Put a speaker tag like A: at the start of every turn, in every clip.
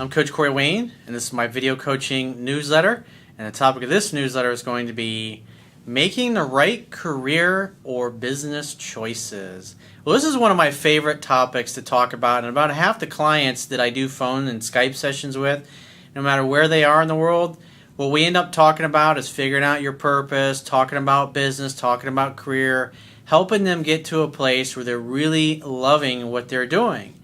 A: I'm Coach Corey Wayne, and this is my video coaching newsletter. And the topic of this newsletter is going to be making the right career or business choices. Well, this is one of my favorite topics to talk about, and about half the clients that I do phone and Skype sessions with, no matter where they are in the world, what we end up talking about is figuring out your purpose, talking about business, talking about career, helping them get to a place where they're really loving what they're doing.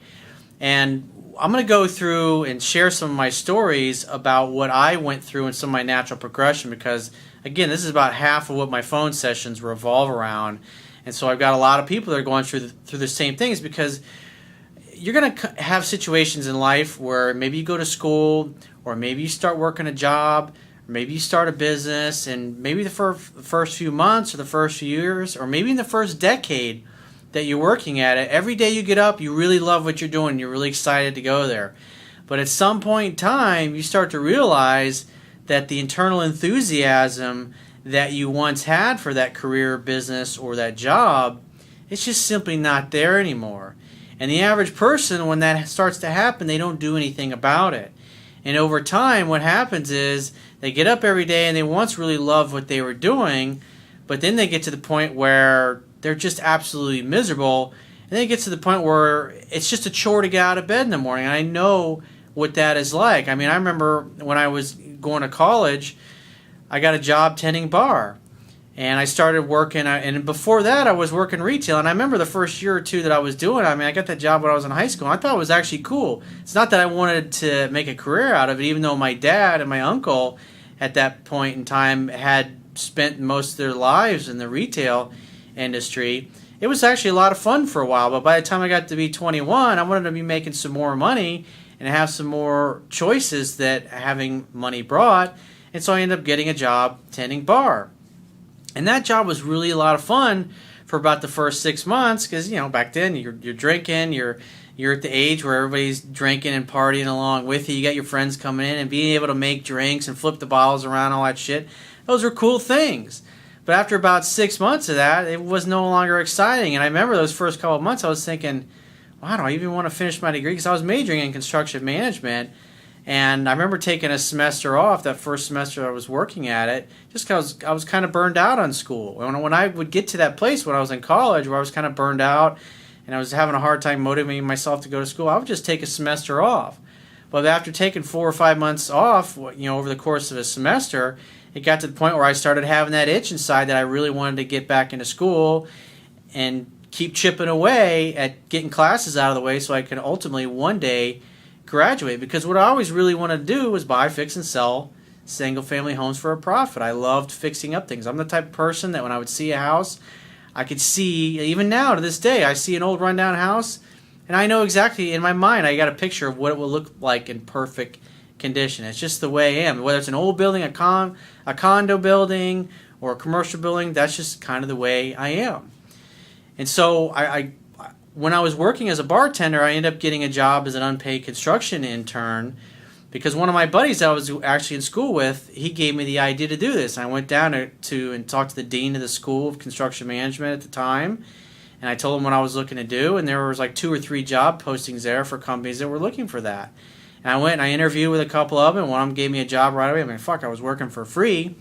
A: And I'm going to go through and share some of my stories about what I went through and some of my natural progression, because again, this is about half of what my phone sessions revolve around. And so I've got a lot of people that are going through the same things, because you're going to have situations in life where maybe you go to school, or maybe you start working a job, or maybe you start a business, and maybe the first few months or the first few years, or maybe in the first decade that you're working at it, every day you get up, you really love what you're doing, you're really excited to go there. But at some point in time, you start to realize that the internal enthusiasm that you once had for that career, business, or that job, it's just simply not there anymore. And the average person, when that starts to happen, they don't do anything about it. And over time, what happens is they get up every day and they once really loved what they were doing, but then they get to the point where they're just absolutely miserable, and then it gets to the point where it's just a chore to get out of bed in the morning. And I know what that is like. I mean, I remember when I was going to college, I got a job tending bar, and I started working, and before that I was working retail. And I remember the first year or two that I was doing, I mean, I got that job when I was in high school, and I thought it was actually cool. It's not that I wanted to make a career out of it, even though my dad and my uncle at that point in time had spent most of their lives in the retail industry. It was actually a lot of fun for a while, but by the time I got to be 21, I wanted to be making some more money and have some more choices that having money brought. And so I ended up getting a job tending bar. And that job was really a lot of fun for about the first 6 months, because, you know, back then you're drinking, you're at the age where everybody's drinking and partying along with you. You got your friends coming in, and being able to make drinks and flip the bottles around, all that shit. Those were cool things. But after about 6 months of that, it was no longer exciting. And I remember those first couple of months I was thinking, why do I even want to finish my degree? Because I was majoring in construction management. And I remember taking a semester off, that first semester I was working at it, just because I was kind of burned out on school. When I would get to that place when I was in college where I was kind of burned out and I was having a hard time motivating myself to go to school, I would just take a semester off. But after taking 4 or 5 months off, you know, over the course of a semester, it got to the point where I started having that itch inside that I really wanted to get back into school and keep chipping away at getting classes out of the way so I could ultimately one day graduate. Because what I always really wanted to do was buy, fix, and sell single-family homes for a profit. I loved fixing up things. I'm the type of person that when I would see a house, I could see, even now to this day, I see an old rundown house, and I know exactly in my mind, I got a picture of what it will look like in perfect condition. It's just the way I am. Whether it's an old building, a condo building, or a commercial building, that's just kind of the way I am. And so when I was working as a bartender, I ended up getting a job as an unpaid construction intern, because one of my buddies that I was actually in school with, he gave me the idea to do this. And I went down to and talked to the dean of the School of Construction Management at the time, and I told him what I was looking to do, and there was like 2 or 3 job postings there for companies that were looking for that. And I went and I interviewed with a couple of them, and one of them gave me a job right away. I mean, fuck, I was working for free.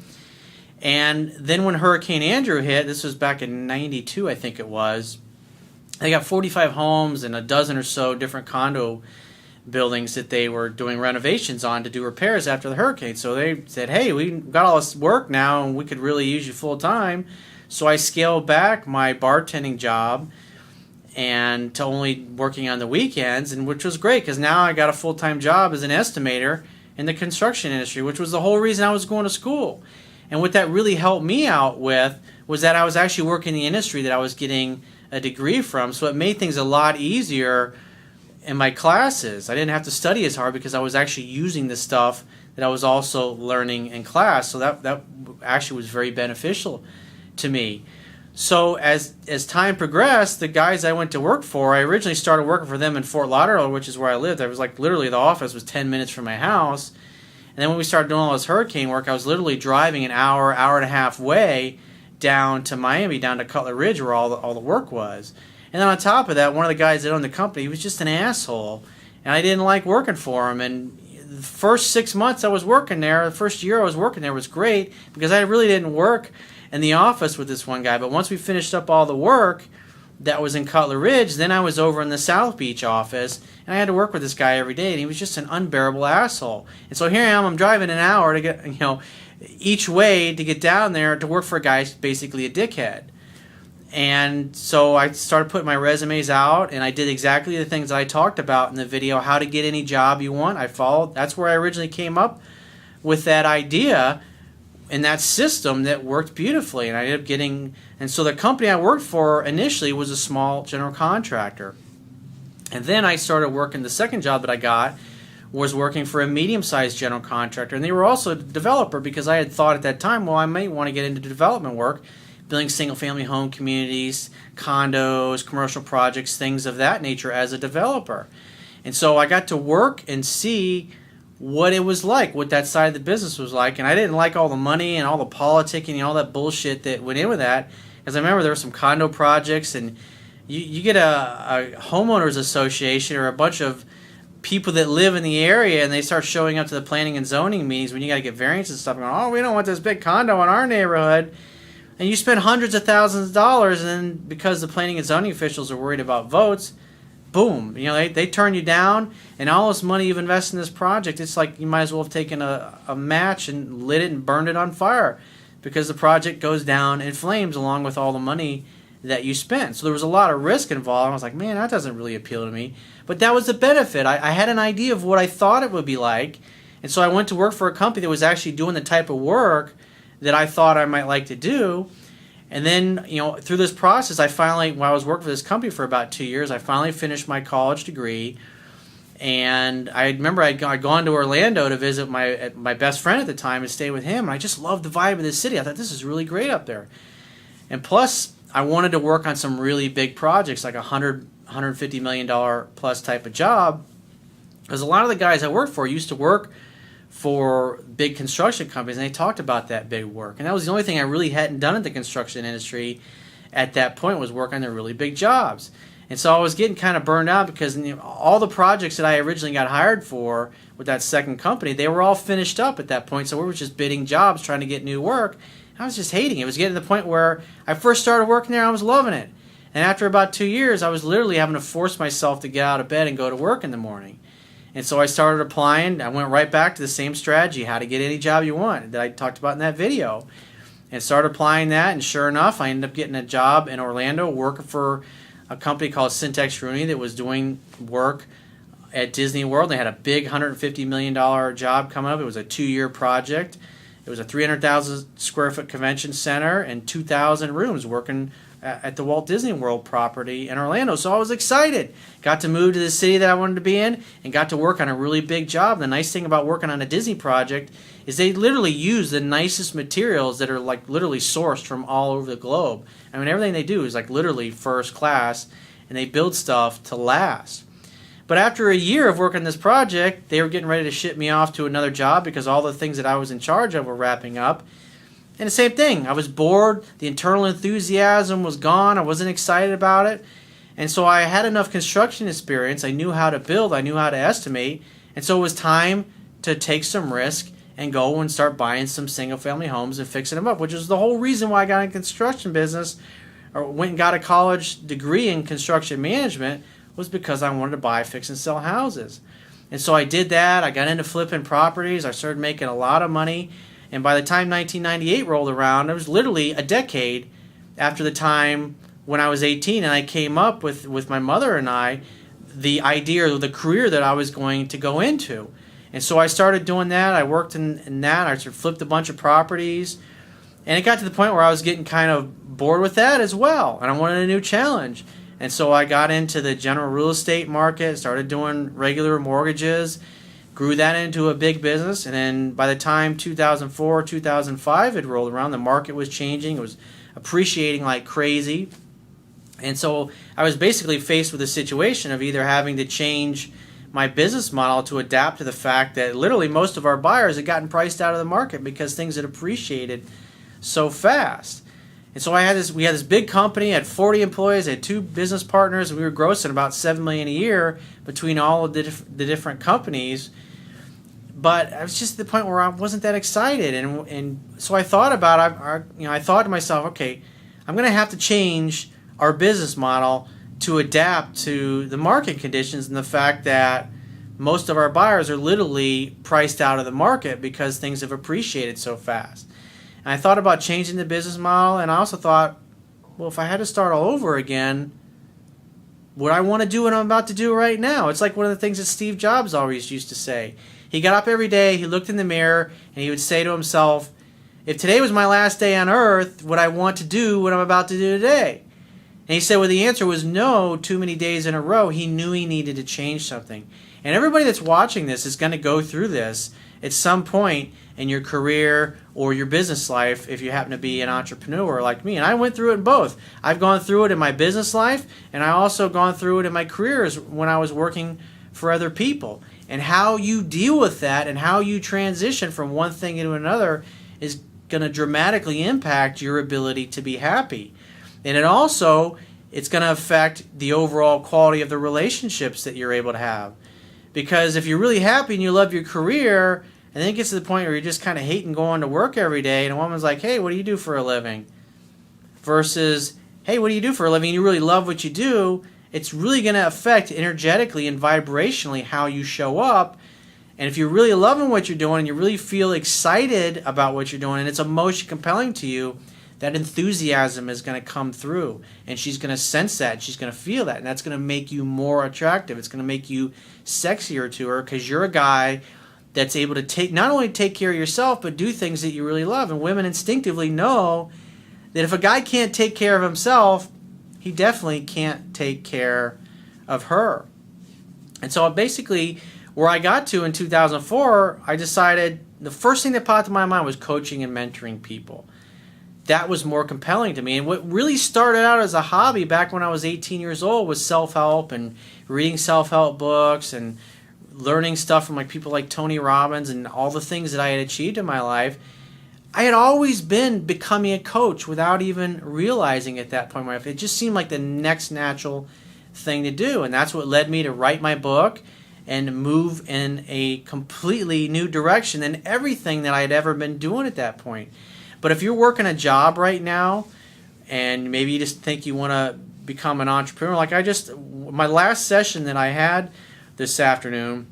A: And then when Hurricane Andrew hit, this was back in '92, I think it was, they got 45 homes and a dozen or so different condo buildings that they were doing renovations on to do repairs after the hurricane. So they said, hey, we got all this work now and we could really use you full time. So I scaled back my bartending job and to only working on the weekends, and which was great, because now I got a full-time job as an estimator in the construction industry, which was the whole reason I was going to school. And what that really helped me out with was that I was actually working in the industry that I was getting a degree from, so it made things a lot easier in my classes. I didn't have to study as hard because I was actually using the stuff that I was also learning in class, so that actually was very beneficial to me. So as time progressed, the guys I went to work for, I originally started working for them in Fort Lauderdale, which is where I lived. I was like, literally, the office was 10 minutes from my house. And then when we started doing all this hurricane work, I was literally driving an hour and a half way down to Miami, down to Cutler Ridge, where all the work was. And then on top of that, one of the guys that owned the company, he was just an asshole, and I didn't like working for him. And the first 6 months I was working there, the first year I was working there was great because I really didn't work in the office with this one guy. But once we finished up all the work that was in Cutler Ridge, then I was over in the South Beach office, and I had to work with this guy every day, and he was just an unbearable asshole. And so here I am, I'm driving an hour to get, each way to get down there to work for a guy who's basically a dickhead. And so I started putting my resumes out, and I did exactly the things I talked about in the video, how to get any job you want. I followed, that's where I originally came up with that idea and that system that worked beautifully. And I ended up getting, and so the company I worked for initially was a small general contractor. And then I started working, the second job that I got was working for a medium-sized general contractor. And they were also a developer because I had thought at that time, well, I might want to get into development work, building single-family home communities, condos, commercial projects, things of that nature as a developer. And so I got to work and see what it was like, what that side of the business was like. And I didn't like all the money and all the politicking and all that bullshit that went in with that. Because I remember there were some condo projects, and you get a homeowners association or a bunch of people that live in the area, and they start showing up to the planning and zoning meetings when you got to get variances and stuff. And going, oh, we don't want this big condo in our neighborhood. And you spend hundreds of thousands of dollars, and then because the planning and zoning officials are worried about votes, boom, they turn you down, and all this money you've invested in this project, it's like you might as well have taken a match and lit it and burned it on fire, because the project goes down in flames along with all the money that you spent. So there was a lot of risk involved. I was like, man, that doesn't really appeal to me. But that was the benefit. I had an idea of what I thought it would be like, and so I went to work for a company that was actually doing the type of work that I thought I might like to do. And then, through this process, I finally, while I was working for this company for about 2 years, I finally finished my college degree. And I remember I'd gone to Orlando to visit my best friend at the time and stay with him. And I just loved the vibe of the city. I thought, this is really great up there. And plus, I wanted to work on some really big projects, like $150 million plus type of job. Because a lot of the guys I worked for used to work for big construction companies, and they talked about that big work. And that was the only thing I really hadn't done in the construction industry at that point, was work on the really big jobs. And so I was getting kind of burned out because all the projects that I originally got hired for with that second company, they were all finished up at that point. So we were just bidding jobs, trying to get new work. I was just hating it. It was getting to the point where I first started working there, I was loving it. And after about 2 years, I was literally having to force myself to get out of bed and go to work in the morning. And so I started applying. I went right back to the same strategy, how to get any job you want, that I talked about in that video. And started applying that, and sure enough, I ended up getting a job in Orlando working for a company called Syntex Rooney that was doing work at Disney World. They had a big $150 million job coming up. It was a 2-year project. It was a 300,000 square foot convention center and 2,000 rooms working at the Walt Disney World property in Orlando. So I was excited. Got to move to the city that I wanted to be in and got to work on a really big job. The nice thing about working on a Disney project is they literally use the nicest materials that are like literally sourced from all over the globe. I mean, everything they do is like literally first class, and they build stuff to last. But after a year of working this project, they were getting ready to ship me off to another job because all the things that I was in charge of were wrapping up. And the same thing, I was bored, the internal enthusiasm was gone, I wasn't excited about it. And so I had enough construction experience, I knew how to build, I knew how to estimate, and so it was time to take some risk and go and start buying some single-family homes and fixing them up, which is the whole reason why I got in construction business, or went and got a college degree in construction management, was because I wanted to buy, fix, and sell houses. And so I did that, I got into flipping properties, I started making a lot of money. And by the time 1998 rolled around, it was literally a decade after the time when I was 18, and I came up with my mother and I the idea or the career that I was going to go into. And so I started doing that. I worked in that. I sort of flipped a bunch of properties. And it got to the point where I was getting kind of bored with that as well, and I wanted a new challenge. And so I got into the general real estate market, started doing regular mortgages, grew that into a big business, and then by the time 2004, 2005 had rolled around, the market was changing. It was appreciating like crazy. And so I was basically faced with a situation of either having to change my business model to adapt to the fact that literally most of our buyers had gotten priced out of the market because things had appreciated so fast. And so we had this big company, had 40 employees, had 2 business partners, and we were grossing about $7 million a year between all of the different companies. But I was just at the point where I wasn't that excited, and so I thought about it. I thought to myself, okay, I'm going to have to change our business model to adapt to the market conditions and the fact that most of our buyers are literally priced out of the market because things have appreciated so fast. And I thought about changing the business model, and I also thought, well, if I had to start all over again, would I want to do what I'm about to do right now? It's like one of the things that Steve Jobs always used to say. He got up every day, he looked in the mirror, and he would say to himself, if today was my last day on earth, would I want to do what I'm about to do today? And he said, well, the answer was no. Too many days in a row, he knew he needed to change something. And everybody that's watching this is going to go through this at some point in your career or your business life if you happen to be an entrepreneur like me. And I went through it in both. I've gone through it in my business life, and I also gone through it in my careers when I was working for other people. And how you deal with that and how you transition from one thing into another is going to dramatically impact your ability to be happy. And it's going to affect the overall quality of the relationships that you're able to have. Because if you're really happy and you love your career, and then it gets to the point where you're just kind of hating going to work every day, and a woman's like, hey, what do you do for a living? Versus, hey, what do you do for a living? And you really love what you do, it's really going to affect energetically and vibrationally how you show up. And if you're really loving what you're doing and you really feel excited about what you're doing and it's emotionally compelling to you, that enthusiasm is going to come through. And she's going to sense that. And she's going to feel that. And that's going to make you more attractive. It's going to make you sexier to her because you're a guy that's able to not only take care of yourself, but do things that you really love. And women instinctively know that if a guy can't take care of himself, he definitely can't take care of her. And so basically, where I got to in 2004, I decided the first thing that popped in my mind was coaching and mentoring people. That was more compelling to me. And what really started out as a hobby back when I was 18 years old was self-help and reading self-help books and learning stuff from people like Tony Robbins and all the things that I had achieved in my life. I had always been becoming a coach without even realizing at that point in my life. It just seemed like the next natural thing to do. And that's what led me to write my book and move in a completely new direction than everything that I had ever been doing at that point. But if you're working a job right now and maybe you just think you want to become an entrepreneur, my last session that I had this afternoon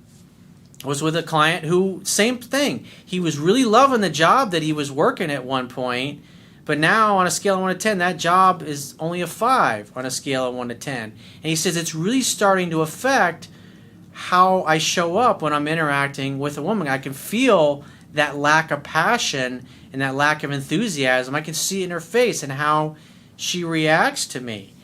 A: was with a client who, same thing. He was really loving the job that he was working at one point, but now on a scale of 1 to 10, that job is only a 5 on a scale of 1 to 10. And he says it's really starting to affect how I show up when I'm interacting with a woman. I can feel that lack of passion and that lack of enthusiasm. I can see it in her face and how she reacts to me.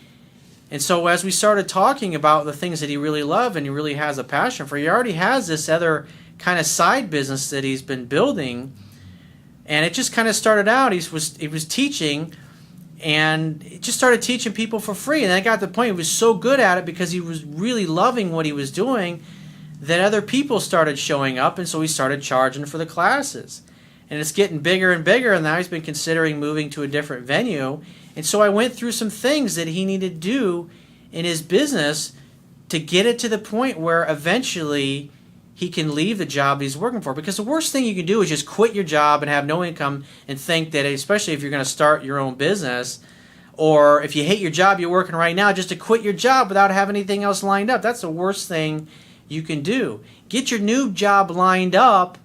A: And so as we started talking about the things that he really loved and he really has a passion for, he already has this other kind of side business that he's been building. And it just kind of started out, he was teaching, and he just started teaching people for free. And then it got to the point he was so good at it because he was really loving what he was doing that other people started showing up, and so he started charging for the classes. And it's getting bigger and bigger, and now he's been considering moving to a different venue. And so I went through some things that he needed to do in his business to get it to the point where eventually he can leave the job he's working for. Because the worst thing you can do is just quit your job and have no income and think that, especially if you're going to start your own business, or if you hate your job you're working right now, just to quit your job without having anything else lined up. That's the worst thing you can do. Get your new job lined up,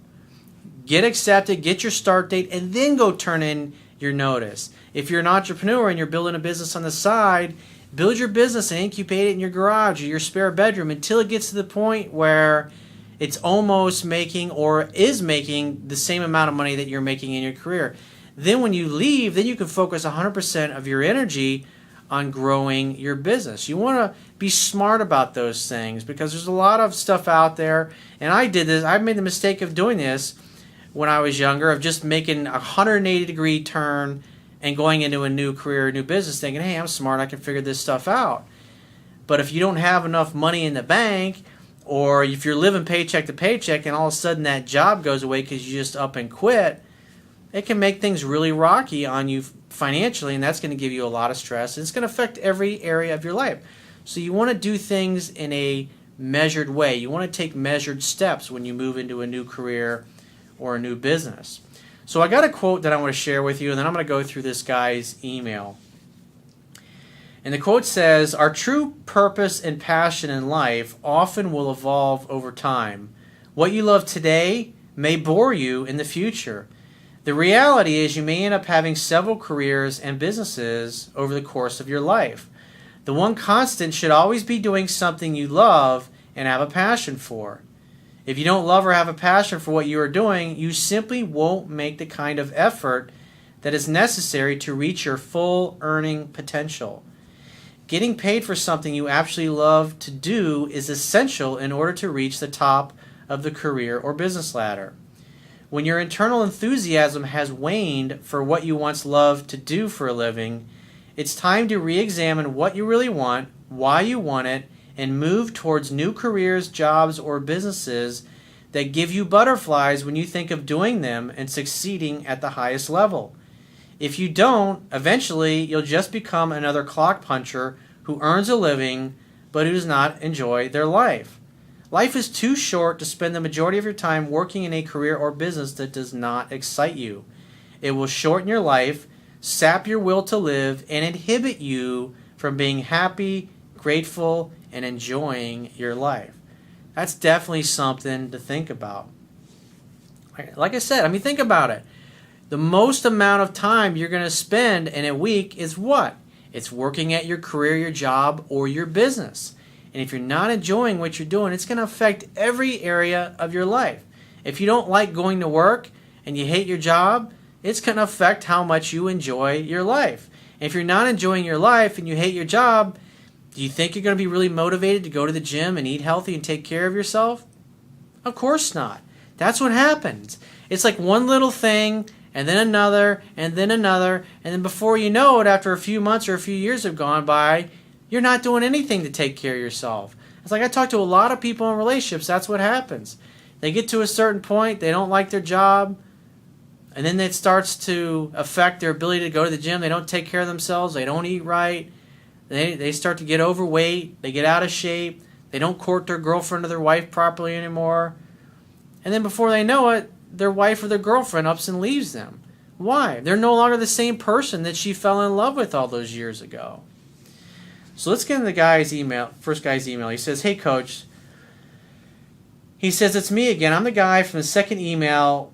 A: get accepted, get your start date, and then go turn in your notice. If you're an entrepreneur and you're building a business on the side, build your business and incubate it in your garage or your spare bedroom until it gets to the point where it's almost making or is making the same amount of money that you're making in your career. Then when you leave, then you can focus 100% of your energy on growing your business. You want to be smart about those things because there's a lot of stuff out there. And I did this. I made the mistake of doing this when I was younger, of just making a 180-degree turn and going into a new career, a new business, thinking, hey, I'm smart, I can figure this stuff out. But if you don't have enough money in the bank, or if you're living paycheck to paycheck and all of a sudden that job goes away because you just up and quit, it can make things really rocky on you financially, and that's going to give you a lot of stress. And it's going to affect every area of your life. So you want to do things in a measured way. You want to take measured steps when you move into a new career or a new business. So I got a quote that I want to share with you, and then I'm going to go through this guy's email. And the quote says, "Our true purpose and passion in life often will evolve over time. What you love today may bore you in the future. The reality is you may end up having several careers and businesses over the course of your life. The one constant should always be doing something you love and have a passion for. If you don't love or have a passion for what you are doing, you simply won't make the kind of effort that is necessary to reach your full earning potential. Getting paid for something you actually love to do is essential in order to reach the top of the career or business ladder. When your internal enthusiasm has waned for what you once loved to do for a living, it's time to re-examine what you really want, why you want it, and move towards new careers, jobs, or businesses that give you butterflies when you think of doing them and succeeding at the highest level. If you don't, eventually you'll just become another clock puncher who earns a living but who does not enjoy their life. Life is too short to spend the majority of your time working in a career or business that does not excite you. It will shorten your life, sap your will to live, and inhibit you from being happy, grateful, and enjoying your life." That's definitely something to think about. Like I said, think about it. The most amount of time you're going to spend in a week is what? It's working at your career, your job, or your business. And if you're not enjoying what you're doing, it's going to affect every area of your life. If you don't like going to work and you hate your job, it's going to affect how much you enjoy your life. And if you're not enjoying your life and you hate your job, do you think you're going to be really motivated to go to the gym and eat healthy and take care of yourself? Of course not. That's what happens. It's like one little thing, and then another, and then another, and then before you know it, after a few months or a few years have gone by, you're not doing anything to take care of yourself. It's like I talk to a lot of people in relationships. That's what happens. They get to a certain point, they don't like their job, and then it starts to affect their ability to go to the gym. They don't take care of themselves. They don't eat right. They start to get overweight. They get out of shape. They don't court their girlfriend or their wife properly anymore. And then before they know it, their wife or their girlfriend ups and leaves them. Why? They're no longer the same person that she fell in love with all those years ago. So let's get into the guy's email, first guy's email. He says, "Hey, Coach." He says, "It's me again. I'm the guy from the second email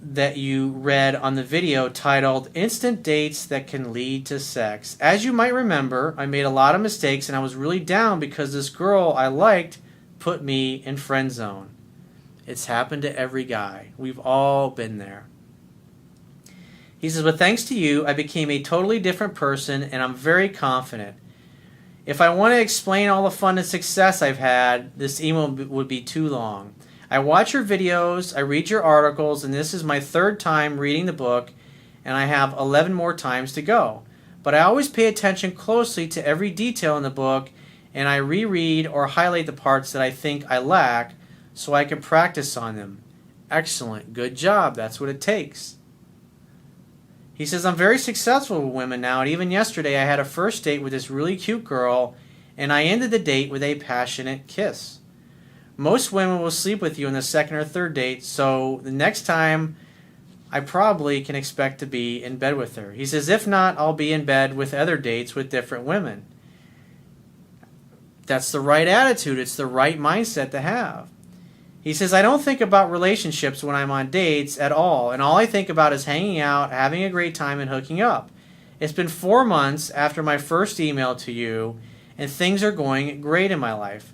A: that you read on the video titled Instant Dates That Can Lead to Sex. As you might remember, I made a lot of mistakes and I was really down because this girl I liked put me in friend zone." It's happened to every guy. We've all been there. He says, "But thanks to you, I became a totally different person and I'm very confident. If I want to explain all the fun and success I've had, this email would be too long. I watch your videos, I read your articles, and this is my third time reading the book, and I have 11 more times to go. But I always pay attention closely to every detail in the book, and I reread or highlight the parts that I think I lack so I can practice on them. Excellent. Good job. That's what it takes." He says, "I'm very successful with women now, and even yesterday I had a first date with this really cute girl, and I ended the date with a passionate kiss. Most women will sleep with you on the second or third date, so the next time I probably can expect to be in bed with her." He says, "If not, I'll be in bed with other dates with different women." That's the right attitude. It's the right mindset to have. He says, "I don't think about relationships when I'm on dates at all, and all I think about is hanging out, having a great time, and hooking up. It's been 4 months after my first email to you, and things are going great in my life.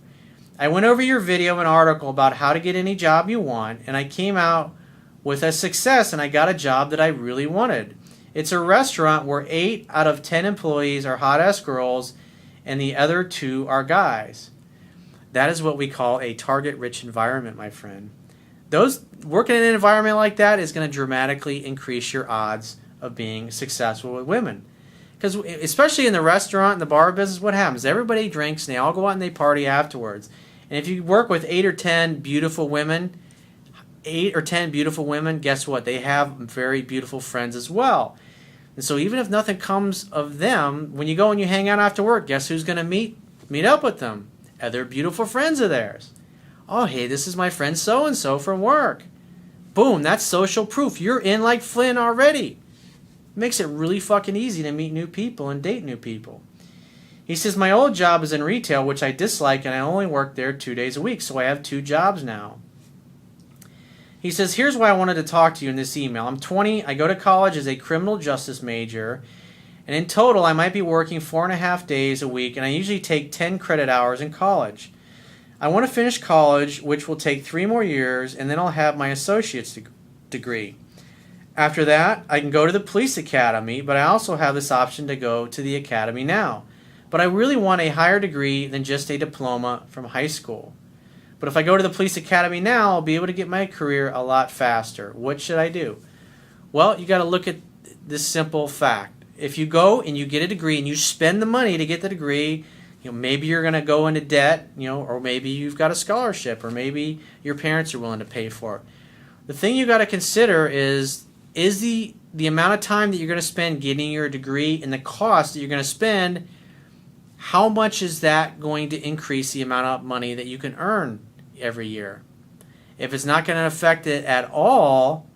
A: I went over your video and article about how to get any job you want, and I came out with a success, and I got a job that I really wanted. It's a restaurant where 8 out of 10 employees are hot-ass girls, and the other 2 are guys. That is what we call a target-rich environment, my friend. Working in an environment like that is going to dramatically increase your odds of being successful with women. Because especially in the restaurant and the bar business, what happens? Everybody drinks and they all go out and they party afterwards. And if you work with 8 or 10 beautiful women, guess what? They have very beautiful friends as well. And so even if nothing comes of them, when you go and you hang out after work, guess who's going to meet up with them? other beautiful friends of theirs. Oh, hey, this is my friend so-and-so from work. Boom, that's social proof. You're in like Flynn already. Makes it really fucking easy to meet new people and date new people. He says, my old job is in retail, which I dislike, and I only work there 2 days a week, so I have 2 jobs now. He says, here's why I wanted to talk to you in this email. I'm 20, I go to college as a criminal justice major, and in total I might be working 4.5 days a week, and I usually take 10 credit hours in college. I want to finish college, which will take 3 more years, and then I'll have my associate's degree. After that, I can go to the police academy, but I also have this option to go to the academy now. But I really want a higher degree than just a diploma from high school. But if I go to the police academy now, I'll be able to get my career a lot faster. What should I do? Well, you got to look at this simple fact. If you go and you get a degree and you spend the money to get the degree, maybe you're going to go into debt, or maybe you've got a scholarship, or maybe your parents are willing to pay for it. The thing you got to consider is the amount of time that you're going to spend getting your degree and the cost that you're going to spend, how much is that going to increase the amount of money that you can earn every year? If it's not going to affect it at all,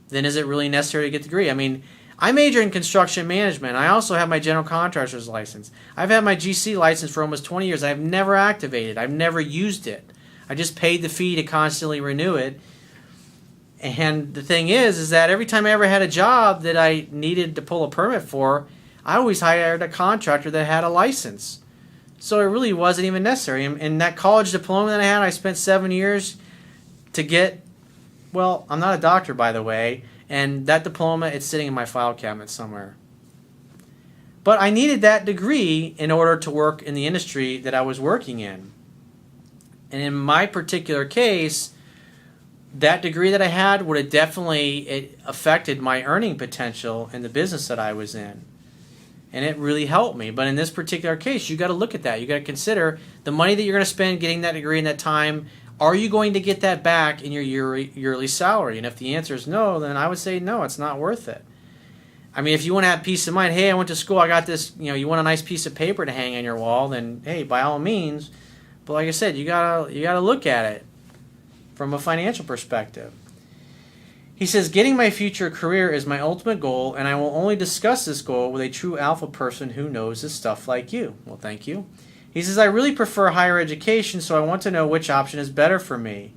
A: then is it really necessary to get the degree? I mean, I major in construction management. I also have my general contractor's license. I've had my GC license for almost 20 years. I've never activated. I've never used it. I just paid the fee to constantly renew it. And the thing is that every time I ever had a job that I needed to pull a permit for, I always hired a contractor that had a license. So it really wasn't even necessary. And that college diploma that I had, I spent 7 years to get, well, I'm not a doctor, by the way, and that diploma, it's sitting in my file cabinet somewhere. But I needed that degree in order to work in the industry that I was working in. And in my particular case, that degree that I had would have definitely affected my earning potential in the business that I was in. And it really helped me. But in this particular case, you got to look at that. You got to consider the money that you're going to spend getting that degree in that time. Are you going to get that back in your yearly salary? And if the answer is no, then I would say no, it's not worth it. I mean, if you want to have peace of mind, hey, I went to school, I got this, you want a nice piece of paper to hang on your wall, then hey, by all means. But like I said, you gotta look at it from a financial perspective. He says, getting my future career is my ultimate goal, and I will only discuss this goal with a true alpha person who knows his stuff like you. Well, thank you. He says, I really prefer higher education, so I want to know which option is better for me.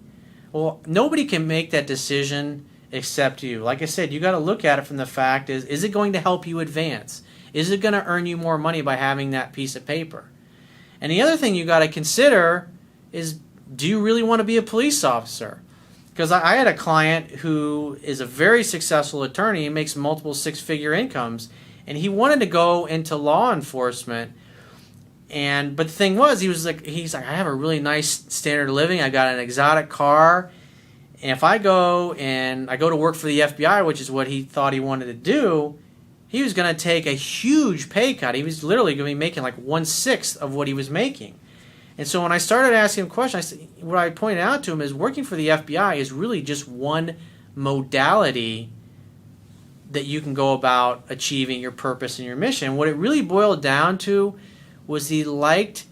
A: Well, nobody can make that decision except you. Like I said, you got to look at it from the fact is it going to help you advance? Is it going to earn you more money by having that piece of paper? And the other thing you got to consider is, do you really want to be a police officer? Because I had a client who is a very successful attorney. He makes multiple 6-figure incomes, and he wanted to go into law enforcement. But the thing was, he's like, I have a really nice standard of living. I got an exotic car, and if I go to work for the FBI, which is what he thought he wanted to do, he was going to take a huge pay cut. He was literally going to be making like 1/6 of what he was making. And so when I started asking him questions, what I pointed out to him is working for the FBI is really just one modality that you can go about achieving your purpose and your mission. What it really boiled down to was he liked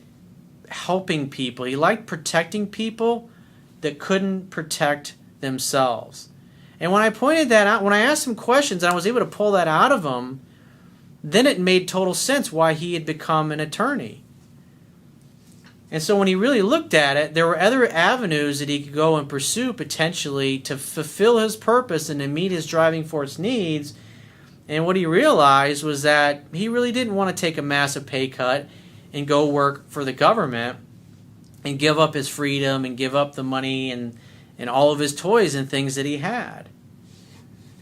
A: helping people. He liked protecting people that couldn't protect themselves. And when I pointed that out, when I asked him questions and I was able to pull that out of him, then it made total sense why he had become an attorney. And so when he really looked at it, there were other avenues that he could go and pursue potentially to fulfill his purpose and to meet his driving force needs. And what he realized was that he really didn't want to take a massive pay cut and go work for the government and give up his freedom and give up the money and all of his toys and things that he had.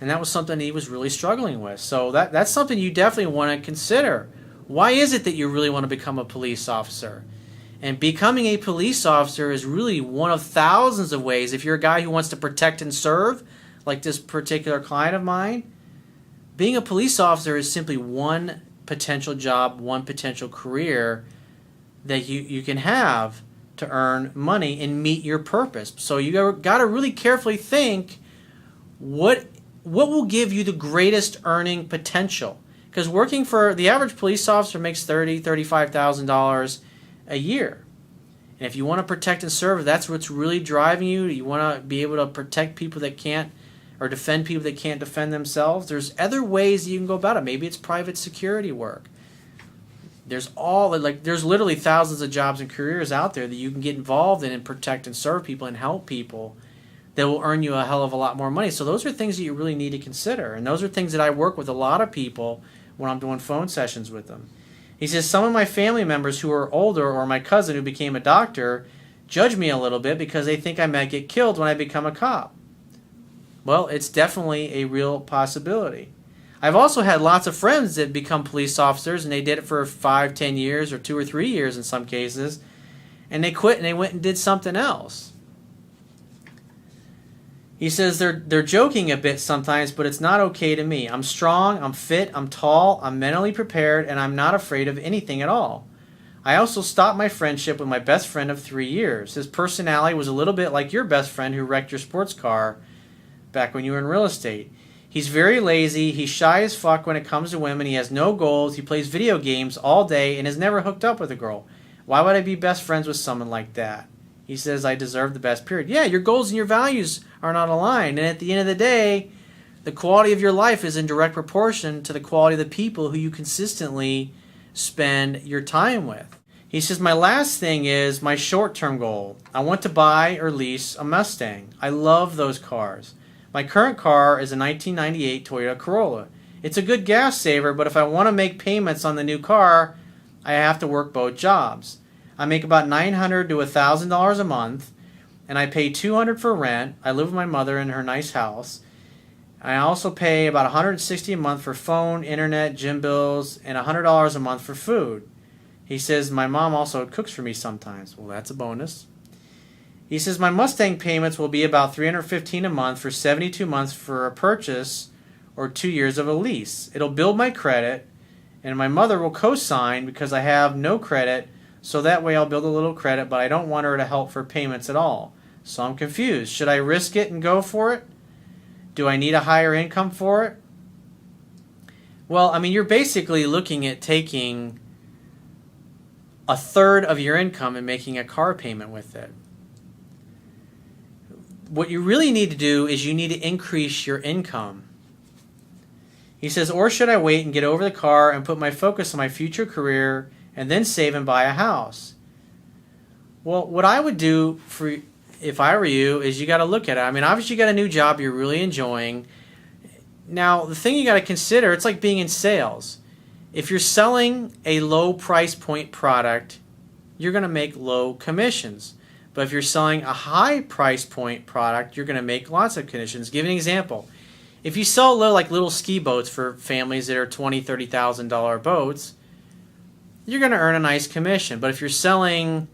A: And that was something he was really struggling with. So that's something you definitely want to consider. Why is it that you really want to become a police officer? And becoming a police officer is really one of thousands of ways. If you're a guy who wants to protect and serve, like this particular client of mine, being a police officer is simply one potential job, one potential career that you can have to earn money and meet your purpose. So you got to really carefully think what will give you the greatest earning potential. Because working for the average police officer makes $30,000, $35,000 a year. And if you want to protect and serve, that's what's really driving you. You want to be able to protect people that can't, or defend people that can't defend themselves. There's other ways you can go about it. Maybe it's private security work. There's literally thousands of jobs and careers out there that you can get involved in and protect and serve people and help people that will earn you a hell of a lot more money. So those are things that you really need to consider. And those are things that I work with a lot of people when I'm doing phone sessions with them. He says, some of my family members who are older, or my cousin who became a doctor, judge me a little bit because they think I might get killed when I become a cop. Well, it's definitely a real possibility. I've also had lots of friends that become police officers, and they did it for 5, 10 years, or 2 or 3 years in some cases, and they quit and they went and did something else. He says they're joking a bit sometimes, but it's not okay to me. I'm strong, I'm fit, I'm tall, I'm mentally prepared, and I'm not afraid of anything at all. I also stopped my friendship with my best friend of 3 years. His personality was a little bit like your best friend who wrecked your sports car back when you were in real estate. He's very lazy, he's shy as fuck when it comes to women, he has no goals, he plays video games all day, and has never hooked up with a girl. Why would I be best friends with someone like that? He says, I deserve the best, period. Yeah, your goals and your values are not aligned. And at the end of the day, the quality of your life is in direct proportion to the quality of the people who you consistently spend your time with. He says, my last thing is my short-term goal. I want to buy or lease a Mustang. I love those cars. My current car is a 1998 Toyota Corolla. It's a good gas saver, but if I want to make payments on the new car, I have to work both jobs. I make about $900 to $1,000 a month, and I pay $200 for rent. I live with my mother in her nice house. I also pay about $160 a month for phone, internet, gym bills, and $100 a month for food. He says my mom also cooks for me sometimes. Well, that's a bonus. He says my Mustang payments will be about $315 a month for 72 months for a purchase or 2 years of a lease. It'll build my credit, and my mother will co-sign because I have no credit. So that way I'll build a little credit, but I don't want her to help for payments at all. So I'm confused. Should I risk it and go for it? Do I need a higher income for it? Well, I mean, you're basically looking at taking a third of your income and making a car payment with it. What you really need to do is you need to increase your income. He says, or should I wait and get over the car and put my focus on my future career and then save and buy a house? Well, what I would do for if I were you is you got to look at it. I mean, obviously you got a new job you're really enjoying. Now, the thing you got to consider, it's like being in sales. If you're selling a low price point product, you're going to make low commissions. But if you're selling a high price point product, you're going to make lots of commissions. Give an example. If you sell little ski boats for families that are $20,000, $30,000 boats, you're going to earn a nice commission. But if you're selling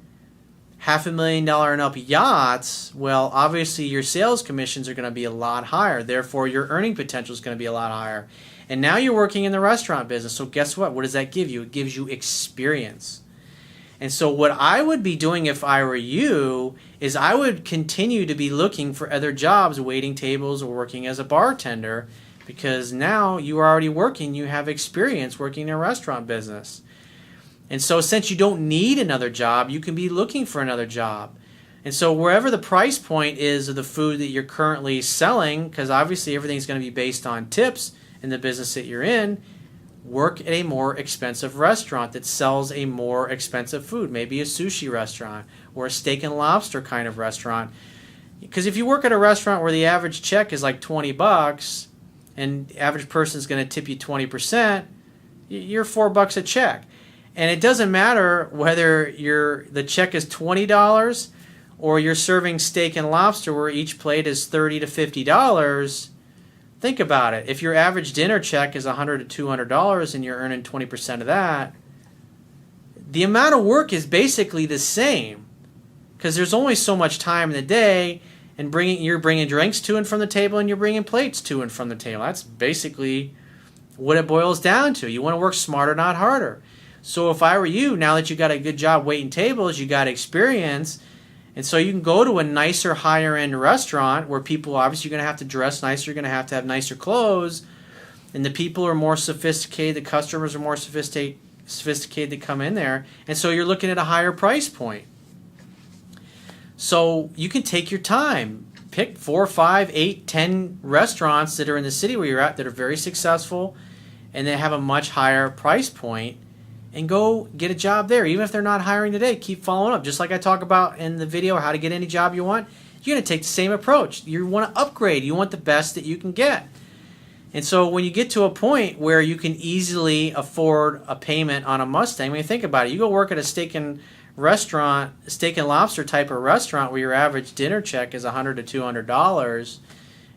A: $500,000 and up yachts, well, obviously your sales commissions are going to be a lot higher. Therefore, your earning potential is going to be a lot higher. And now you're working in the restaurant business. So guess what? What does that give you? It gives you experience. And so what I would be doing if I were you is I would continue to be looking for other jobs, waiting tables or working as a bartender, because now you are already working. You have experience working in a restaurant business. And so since you don't need another job, you can be looking for another job. And so wherever the price point is of the food that you're currently selling, because obviously everything's going to be based on tips in the business that you're in, work at a more expensive restaurant that sells a more expensive food, maybe a sushi restaurant or a steak and lobster kind of restaurant. Because if you work at a restaurant where the average check is like $20 and the average person is going to tip you 20%, you're $4 a check. And it doesn't matter whether the check is $20 or you're serving steak and lobster where each plate is $30 to $50. Think about it. If your average dinner check is $100 to $200 and you're earning 20% of that, the amount of work is basically the same because there's only so much time in the day, and you're bringing drinks to and from the table and you're bringing plates to and from the table. That's basically what it boils down to. You want to work smarter, not harder. So if I were you, now that you got a good job waiting tables, you got experience, and so you can go to a nicer, higher-end restaurant where people, obviously, you're going to have to dress nicer, you're going to have nicer clothes, and the people are more sophisticated, the customers are more sophisticated that come in there, and so you're looking at a higher price point. So you can take your time. Pick 4, 5, 8, 10 restaurants that are in the city where you're at that are very successful and that have a much higher price point, and go get a job there. Even if they're not hiring today, keep following up. Just like I talk about in the video, how to get any job you want, you're going to take the same approach. You want to upgrade. You want the best that you can get. And so when you get to a point where you can easily afford a payment on a Mustang, when you think about it, you go work at a steak and lobster type of restaurant where your average dinner check is $100 to $200,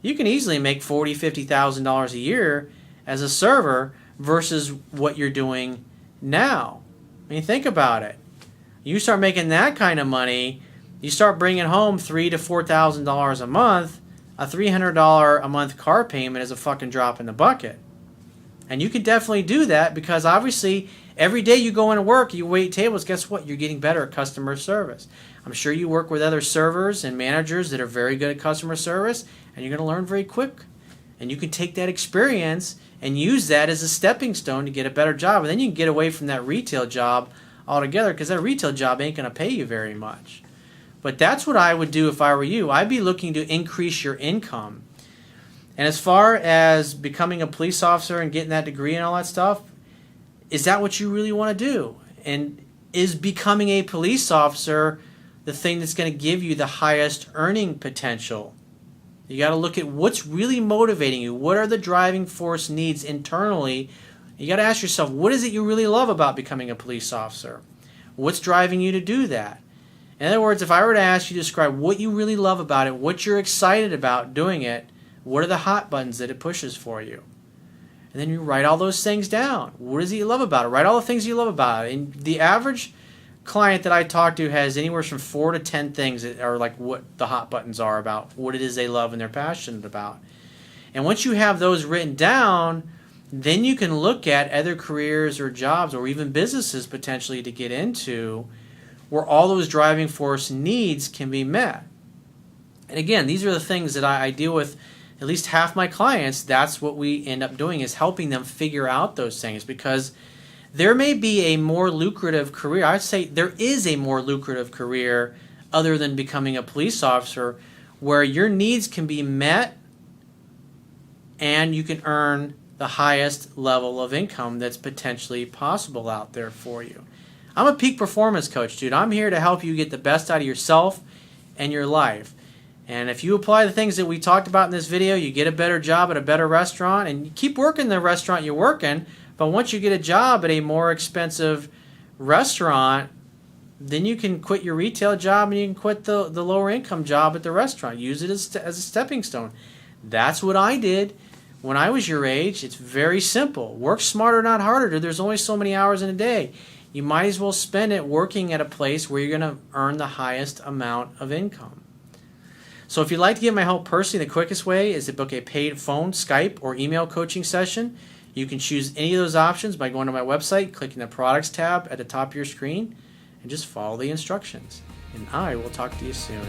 A: you can easily make $40,000, $50,000 a year as a server versus what you're doing now. I mean, think about it. You start making that kind of money, you start bringing home $3,000 to $4,000 a month. A $300 a month car payment is a fucking drop in the bucket. And you can definitely do that because obviously every day you go into work, you wait tables, guess what? You're getting better at customer service. I'm sure you work with other servers and managers that are very good at customer service, and you're going to learn very quick. And you can take that experience and use that as a stepping stone to get a better job. And then you can get away from that retail job altogether because that retail job ain't going to pay you very much. But that's what I would do if I were you. I'd be looking to increase your income. And as far as becoming a police officer and getting that degree and all that stuff, is that what you really want to do? And is becoming a police officer the thing that's going to give you the highest earning potential? You got to look at what's really motivating you. What are the driving force needs internally? You got to ask yourself, what is it you really love about becoming a police officer? What's driving you to do that? In other words, if I were to ask you to describe what you really love about it, what you're excited about doing it, what are the hot buttons that it pushes for you? And then you write all those things down. What is it you love about it? Write all the things you love about it. And the average client that I talk to has anywhere from 4 to 10 things that are like what the hot buttons are about, what it is they love and they're passionate about. And once you have those written down, then you can look at other careers or jobs or even businesses potentially to get into where all those driving force needs can be met. And again, these are the things that I deal with. At least half my clients, that's what we end up doing, is helping them figure out those things, because there may be a more lucrative career. I'd say there is a more lucrative career other than becoming a police officer where your needs can be met and you can earn the highest level of income that's potentially possible out there for you. I'm a peak performance coach, dude. I'm here to help you get the best out of yourself and your life. And if you apply the things that we talked about in this video, you get a better job at a better restaurant, and you keep working the restaurant you're working, but once you get a job at a more expensive restaurant, then you can quit your retail job and you can quit the lower income job at the restaurant. Use it as a stepping stone. That's what I did when I was your age. It's very simple. Work smarter, not harder. There's only so many hours in a day. You might as well spend it working at a place where you're going to earn the highest amount of income. So if you'd like to get my help personally, the quickest way is to book a paid phone, Skype, or email coaching session. You can choose any of those options by going to my website, clicking the products tab at the top of your screen, and just follow the instructions. And I will talk to you soon.